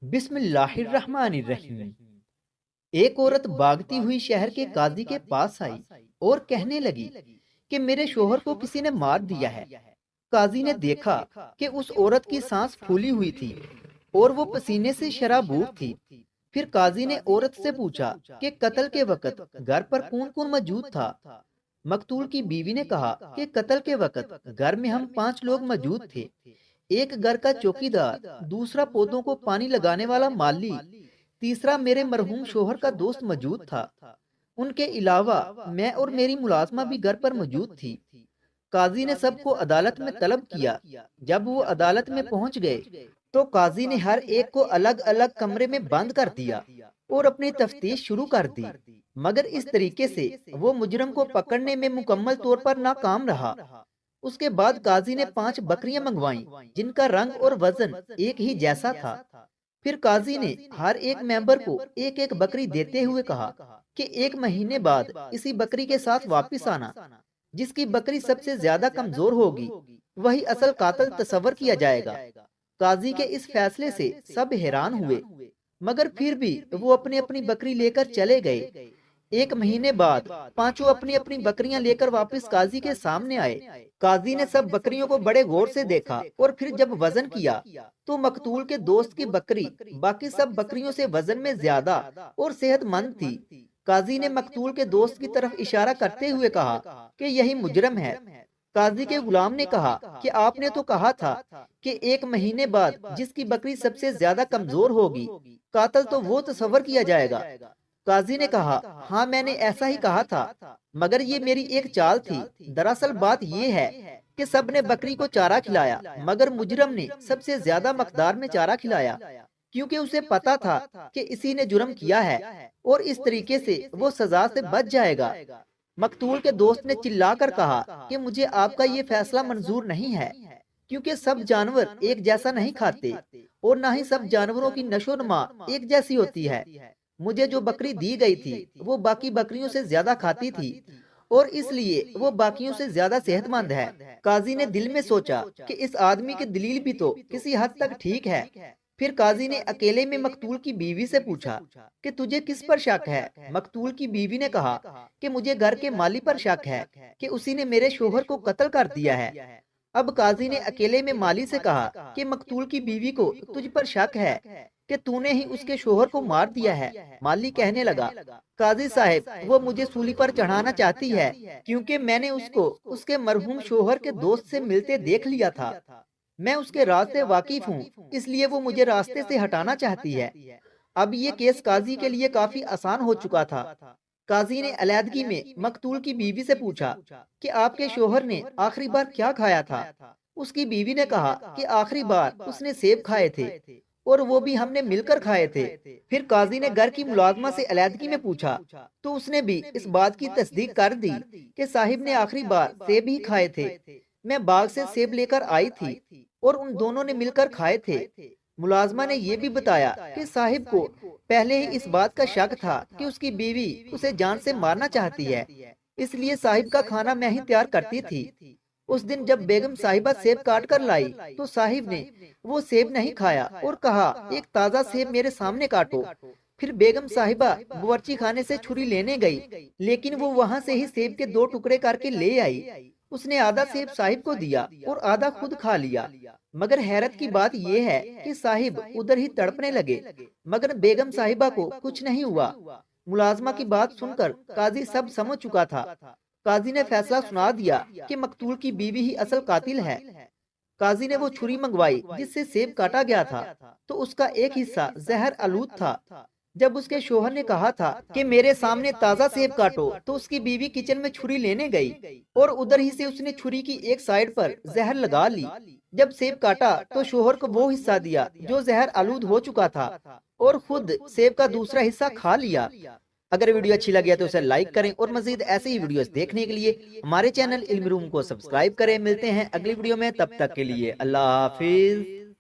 بسم اللہ الرحمن الرحیم۔ ایک عورت بھاگتی ہوئی شہر کے قاضی کے پاس آئی اور کہنے لگی کہ میرے شوہر کو کسی نے مار دیا ہے۔ قاضی نے دیکھا کہ اس عورت کی سانس پھولی ہوئی تھی اور وہ پسینے سے شرابور تھی۔ پھر قاضی نے عورت سے پوچھا کہ قتل کے وقت گھر پر کون کون موجود تھا۔ مقتول کی بیوی نے کہا کہ قتل کے وقت گھر میں ہم 5 لوگ موجود تھے۔ ایک گھر کا چوکیدار، دوسرا پودوں کو پانی لگانے والا مالی، تیسرا میرے مرحوم شوہر کا دوست موجود تھا۔ ان کے علاوہ میں اور میری ملازمہ بھی گھر پر موجود تھی۔ قاضی نے سب کو عدالت میں طلب کیا۔ جب وہ عدالت میں پہنچ گئے تو قاضی نے ہر ایک کو الگ الگ کمرے میں بند کر دیا اور اپنی تفتیش شروع کر دی، مگر اس طریقے سے وہ مجرم کو پکڑنے میں مکمل طور پر ناکام رہا۔ اس کے بعد قاضی نے 5 بکریاں منگوائیں جن کا رنگ اور وزن ایک ہی جیسا تھا۔ پھر قاضی نے ہر ایک ممبر کو ایک ایک بکری دیتے ہوئے کہا کہ 1 مہینے بعد اسی بکری کے ساتھ واپس آنا۔ جس کی بکری سب سے زیادہ کمزور ہوگی وہی اصل قاتل تصور کیا جائے گا۔ قاضی کے اس فیصلے سے سب حیران ہوئے، مگر پھر بھی وہ اپنی اپنی بکری لے کر چلے گئے۔ 1 مہینے بعد 5 اپنی اپنی بکریاں لے کر واپس قاضی کے سامنے آئے۔ قاضی نے سب بکریوں کو بڑے غور سے دیکھا اور پھر جب وزن کیا تو مقتول کے دوست کی بکری باقی سب بکریوں سے وزن میں زیادہ اور صحت مند تھی۔ قاضی نے مقتول کے دوست کی طرف اشارہ کرتے ہوئے کہا کہ یہی مجرم ہے۔ قاضی کے غلام نے کہا کہ آپ نے تو کہا تھا کہ 1 مہینے بعد جس کی بکری سب سے زیادہ کمزور ہوگی قاتل تو وہ تصور کیا جائے گا۔ قاضی نے کہا ہاں میں نے ایسا ہی کہا تھا، مگر یہ میری ایک چال تھی۔ دراصل بات یہ ہے کہ سب نے بکری کو چارہ کھلایا مگر مجرم نے سب سے زیادہ مقدار میں چارہ کھلایا، کیونکہ اسے پتا تھا کہ اسی نے جرم کیا ہے اور اس طریقے سے وہ سزا سے بچ جائے گا۔ مقتول کے دوست نے چلا کر کہا کہ مجھے آپ کا یہ فیصلہ منظور نہیں ہے، کیونکہ سب جانور ایک جیسا نہیں کھاتے اور نہ ہی سب جانوروں کی نشو و نما ایک جیسی ہوتی ہے۔ مجھے جو بکری دی گئی تھی وہ باقی بکریوں سے زیادہ کھاتی تھی اور اس لیے وہ باقیوں سے زیادہ صحت مند ہے۔ قاضی نے دل میں سوچا کہ اس آدمی کی دلیل بھی تو کسی حد تک ٹھیک ہے۔ پھر قاضی نے اکیلے میں مقتول کی بیوی سے پوچھا کہ تجھے کس پر شک ہے؟ مقتول کی بیوی نے کہا کہ مجھے گھر کے مالی پر شک ہے کہ اسی نے میرے شوہر کو قتل کر دیا ہے۔ اب قاضی نے اکیلے میں مالی سے کہا کہ مقتول کی بیوی کو تجھ پر شک ہے کہ تو نے ہی اس کے شوہر کو مار دیا ہے۔ مالی کہنے لگا قاضی صاحب وہ مجھے سولی پر چڑھانا چاہتی ہے کیونکہ میں نے اس کو اس کے مرحوم شوہر کے دوست سے ملتے دیکھ لیا تھا۔ میں اس کے راز سے واقف ہوں، اس لیے وہ مجھے راستے سے ہٹانا چاہتی ہے۔ اب یہ کیس قاضی کے لیے کافی آسان ہو چکا تھا۔ قاضی نے علیحدگی میں مقتول کی بیوی سے پوچھا کہ آپ کے شوہر نے آخری بار کیا کھایا تھا؟ اس کی بیوی نے کہا کہ آخری بار اس نے سیب کھائے تھے اور وہ بھی ہم نے مل کر کھائے تھے۔ پھر قاضی نے گھر کی ملازمہ سے علیحدگی میں پوچھا تو اس نے بھی اس بات کی تصدیق کر دی کہ صاحب نے آخری بار سیب ہی کھائے تھے۔ میں باغ سے سیب لے کر آئی تھی اور ان دونوں نے مل کر کھائے تھے۔ ملازمہ نے یہ بھی بتایا کہ صاحب کو پہلے ہی اس بات کا شک تھا کہ اس کی بیوی اسے جان سے مارنا چاہتی ہے، اس لیے صاحب کا کھانا میں ہی تیار کرتی تھی۔ اس دن جب بیگم صاحبہ سیب کاٹ کر لائی تو صاحب نے وہ سیب نہیں کھایا اور کہا ایک تازہ سیب میرے سامنے کاٹو۔ پھر بیگم صاحبہ باورچی خانے سے چھری لینے گئی لیکن وہ وہاں سے ہی سیب کے 2 ٹکڑے کر کے لے آئی۔ اس نے آدھا سیب صاحب کو دیا اور آدھا خود کھا لیا، مگر حیرت کی بات یہ ہے کہ صاحب ادھر ہی تڑپنے لگے مگر بیگم صاحبہ کو کچھ نہیں ہوا۔ ملازمہ کی بات سن کر قاضی سب سمجھ چکا تھا۔ قاضی نے فیصلہ سنا دیا کہ مقتول کی بیوی ہی اصل قاتل ہے۔ قاضی نے وہ چھری منگوائی جس سے سیب کاٹا گیا تھا تو اس کا ایک حصہ زہر آلود تھا۔ جب اس کے شوہر نے کہا تھا کہ میرے سامنے تازہ سیب کاٹو تو اس کی بیوی کچن میں چھری لینے گئی اور ادھر ہی سے اس نے چھری کی ایک سائیڈ پر زہر لگا لی۔ جب سیب کاٹا تو شوہر کو وہ حصہ دیا جو زہر آلود ہو چکا تھا اور خود سیب کا دوسرا حصہ کھا لیا۔ اگر ویڈیو اچھی لگی تو اسے لائک کریں اور مزید ایسے ہی ویڈیوز دیکھنے کے لیے ہمارے چینل علم روم کو سبسکرائب کریں۔ ملتے ہیں اگلی ویڈیو میں، تب تک کے لیے اللہ حافظ۔